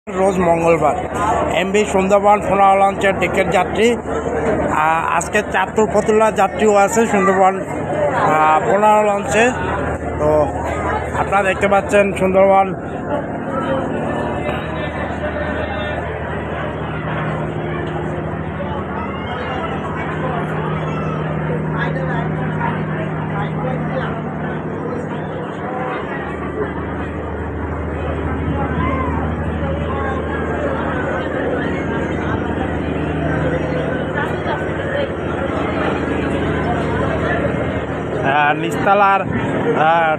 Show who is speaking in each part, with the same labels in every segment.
Speaker 1: রোজ মঙ্গলবার এমভি সুন্দরবন 15 লঞ্চের টিকিট যাত্রী আজকে চাঁদপুর ফতুল্লা যাত্রীও আছে সুন্দরবন 15 লঞ্চে। তো আপনারা দেখতে পাচ্ছেন সুন্দরবন নিচতলার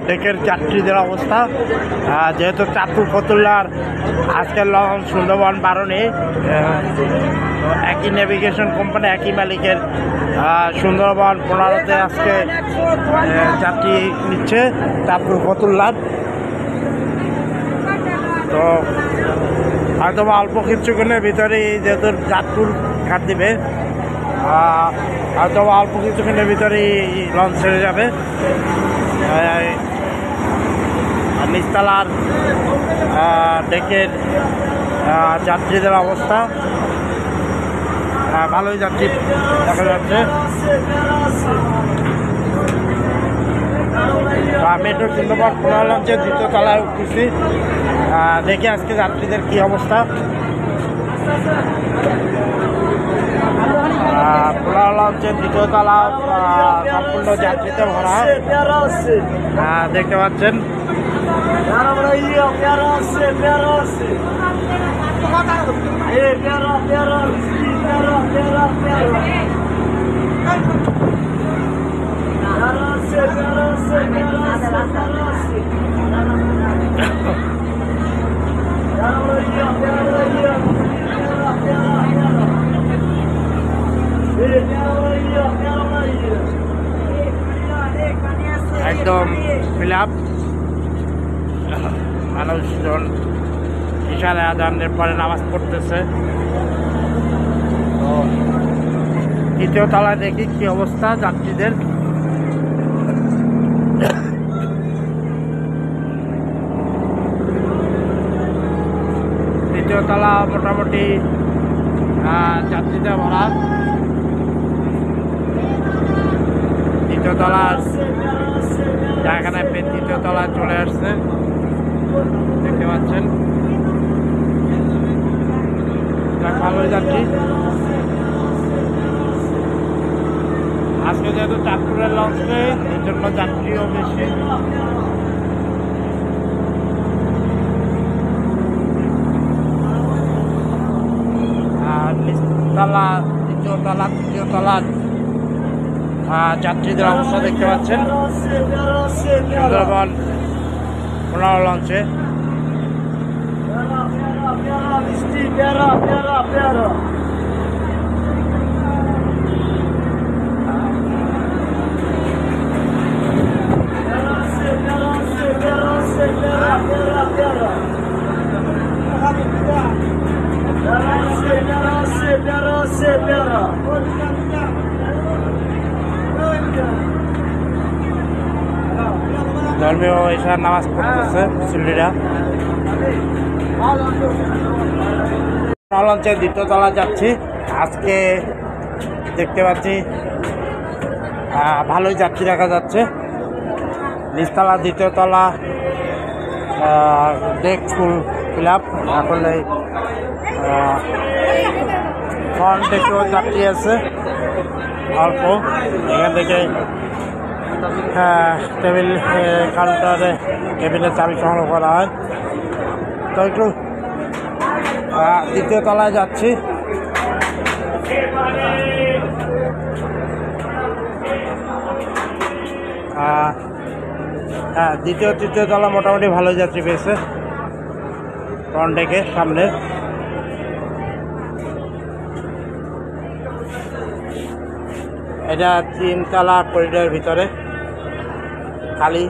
Speaker 1: ডেকের যাত্রীদের অবস্থা, যেহেতু চাঁদপুর ফতুল্লার আজকের লঞ্চ সুন্দরবন 12 নেই, একই নেভিগেশন কোম্পানি একই মালিকের সুন্দরবন 15তে আজকে যাত্রী নিচ্ছে চাঁদপুর ফতুল্লার। তো হয়তো অল্প কিছুক্ষণের ভিতরেই যেহেতু চাঁদপুর ঘাট দিবে, হয়তো অল্প কিছুক্ষণের ভিতরেই লঞ্চ ছেড়ে যাবে। নিচতলার ডেকের যাত্রীদের অবস্থা ভালোই যাত্রী দেখা যাচ্ছে। আমি একটু সুন্দরবন 15 লঞ্চের দ্বিতীয় তলায় উঠতেছি, দেখি আজকে যাত্রীদের কি অবস্থা। 15 লঞ্চের দ্বিতীয় তলা সম্পূর্ণ যাত্রীতে ভরা, দেখতে পাচ্ছেন। একদম ফিল আপ, মানুষজন ইশারা আজানের পরে নামাজ পড়তেছে। তো তৃতীয় তলায় দেখি কি অবস্থা যাত্রীদের। তৃতীয় তলা মোটামুটি যাত্রীদের ভরা। তৃতীয় তলা জায়গাটা তৃতীয় তলায় চলে আসছে, দেখতে পাচ্ছেন। ভালোই যাত্রী আজকে যেহেতু চাঁদপুরের লঞ্চ নেই, এই জন্য যাত্রীও বেশি। আর নিচতলা দ্বিতীয় তলা তৃতীয় তলার যাত্রীদের অবস্থা দেখতে পাচ্ছেন সুন্দরবন 15 লঞ্চে। ধর্মীয় এশার নামাজ পড়তেছে মুসল্লিরা। লঞ্চের দ্বিতীয় তলা যাচ্ছি, আজকে দেখতে পাচ্ছি ভালোই যাত্রী দেখা যাচ্ছে। নিচতলা দ্বিতীয় তলা ডেক ফুল ফিল আপ। এখন এই ফ্রন্ট ডেকেও যাত্রী আছে অল্প। এখান থেকে টেবিল কাউন্টারে কেবিনের চাবি সংগ্রহ করা হয়। তো একটু দ্বিতীয় তলায় যাচ্ছি। হ্যাঁ, দ্বিতীয় তৃতীয় তলা মোটামুটি ভালো যাত্রী পেয়েছে ফ্রন্ট ডেকে সামনে। এটা 3 তলা করিডোরের ভিতরে খালি